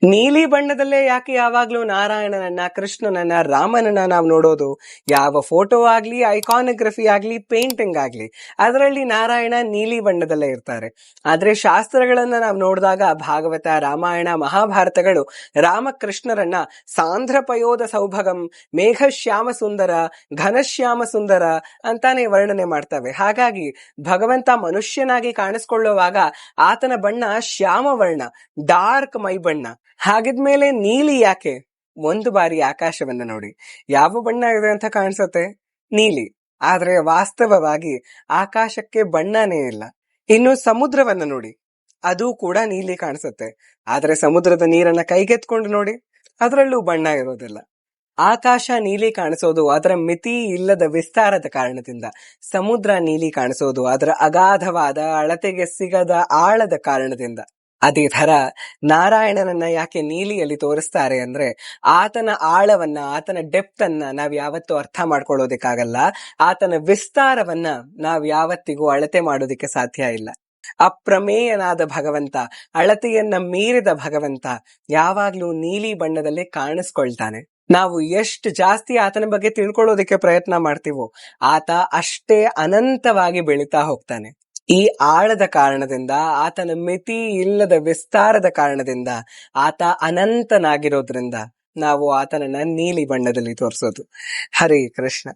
ನೀಲಿ ಬಣ್ಣದಲ್ಲೇ ಯಾಕೆ ಯಾವಾಗ್ಲೂ ನಾರಾಯಣನನ್ನ, ಕೃಷ್ಣನನ್ನ, ರಾಮನನ್ನ ನಾವು ನೋಡೋದು? ಯಾವ ಫೋಟೋ ಆಗ್ಲಿ, ಐಕಾನೋಗ್ರಫಿ ಆಗ್ಲಿ, ಪೇಂಟಿಂಗ್ ಆಗ್ಲಿ, ಅದರಲ್ಲಿ ನಾರಾಯಣ ನೀಲಿ ಬಣ್ಣದಲ್ಲೇ ಇರ್ತಾರೆ. ಆದ್ರೆ ಶಾಸ್ತ್ರಗಳನ್ನ ನಾವು ನೋಡಿದಾಗ ಭಾಗವತ, ರಾಮಾಯಣ, ಮಹಾಭಾರತಗಳು ರಾಮಕೃಷ್ಣರನ್ನ ಸಾಂಧ್ರ ಪಯೋಧ ಸೌಭಗಂ, ಮೇಘಶ್ಯಾಮ ಸುಂದರ, ಘನಶ್ಯಾಮ ಸುಂದರ ಅಂತಾನೆ ವರ್ಣನೆ ಮಾಡ್ತವೆ. ಹಾಗಾಗಿ ಭಗವಂತ ಮನುಷ್ಯನಾಗಿ ಕಾಣಿಸ್ಕೊಳ್ಳುವಾಗ ಆತನ ಬಣ್ಣ ಶ್ಯಾಮ ವರ್ಣ, ಡಾರ್ಕ್ ಮೈ ಬಣ್ಣ. ಹಾಗಿದ್ಮೇಲೆ ನೀಲಿ ಯಾಕೆ? ಒಂದು ಬಾರಿ ಆಕಾಶವನ್ನ ನೋಡಿ, ಯಾವ ಬಣ್ಣ ಇದೆ ಅಂತ ಕಾಣಿಸುತ್ತೆ? ನೀಲಿ. ಆದ್ರೆ ವಾಸ್ತವವಾಗಿ ಆಕಾಶಕ್ಕೆ ಬಣ್ಣನೇ ಇಲ್ಲ. ಇನ್ನು ಸಮುದ್ರವನ್ನ ನೋಡಿ, ಅದು ಕೂಡ ನೀಲಿ ಕಾಣಿಸುತ್ತೆ. ಆದ್ರೆ ಸಮುದ್ರದ ನೀರನ್ನ ಕೈಗೆತ್ಕೊಂಡು ನೋಡಿ, ಅದರಲ್ಲೂ ಬಣ್ಣ ಇರೋದಿಲ್ಲ. ಆಕಾಶ ನೀಲಿ ಕಾಣಿಸೋದು ಅದರ ಮಿತಿ ಇಲ್ಲದ ವಿಸ್ತಾರದ ಕಾರಣದಿಂದ, ಸಮುದ್ರ ನೀಲಿ ಕಾಣಿಸೋದು ಅದರ ಅಗಾಧವಾದ, ಅಳತೆಗೆ ಸಿಗದ ಆಳದ ಕಾರಣದಿಂದ. ಅದೇ ತರ ನಾರಾಯಣನನ್ನ ಯಾಕೆ ನೀಲಿಯಲ್ಲಿ ತೋರಿಸ್ತಾರೆ ಅಂದ್ರೆ, ಆತನ ಆಳವನ್ನ, ಆತನ ಡೆಪ್ತ್ ಅನ್ನ ನಾವ್ ಯಾವತ್ತೂ ಅರ್ಥ ಮಾಡ್ಕೊಳ್ಳೋದಿಕ್ಕಾಗಲ್ಲ. ಆತನ ವಿಸ್ತಾರವನ್ನ ನಾವ್ ಯಾವತ್ತಿಗೂ ಅಳತೆ ಮಾಡೋದಿಕ್ಕೆ ಸಾಧ್ಯ ಇಲ್ಲ. ಅಪ್ರಮೇಯನಾದ ಭಗವಂತ, ಅಳತೆಯನ್ನ ಮೀರಿದ ಭಗವಂತ ಯಾವಾಗ್ಲೂ ನೀಲಿ ಬಣ್ಣದಲ್ಲೇ ಕಾಣಿಸ್ಕೊಳ್ತಾನೆ. ನಾವು ಎಷ್ಟು ಜಾಸ್ತಿ ಆತನ ಬಗ್ಗೆ ತಿಳ್ಕೊಳ್ಳೋದಿಕ್ಕೆ ಪ್ರಯತ್ನ ಮಾಡ್ತೀವೋ, ಆತ ಅಷ್ಟೇ ಅನಂತವಾಗಿ ಬೆಳೀತಾ ಹೋಗ್ತಾನೆ. ಈ ಆಳದ ಕಾರಣದಿಂದ, ಆತನ ಮಿತಿ ಇಲ್ಲದ ವಿಸ್ತಾರದ ಕಾರಣದಿಂದ, ಆತ ಅನಂತನಾಗಿರೋದ್ರಿಂದ ನಾವು ಆತನನ್ನ ನೀಲಿ ಬಣ್ಣದಲ್ಲಿ ತೋರಿಸೋದು. ಹರೇ ಕೃಷ್ಣ.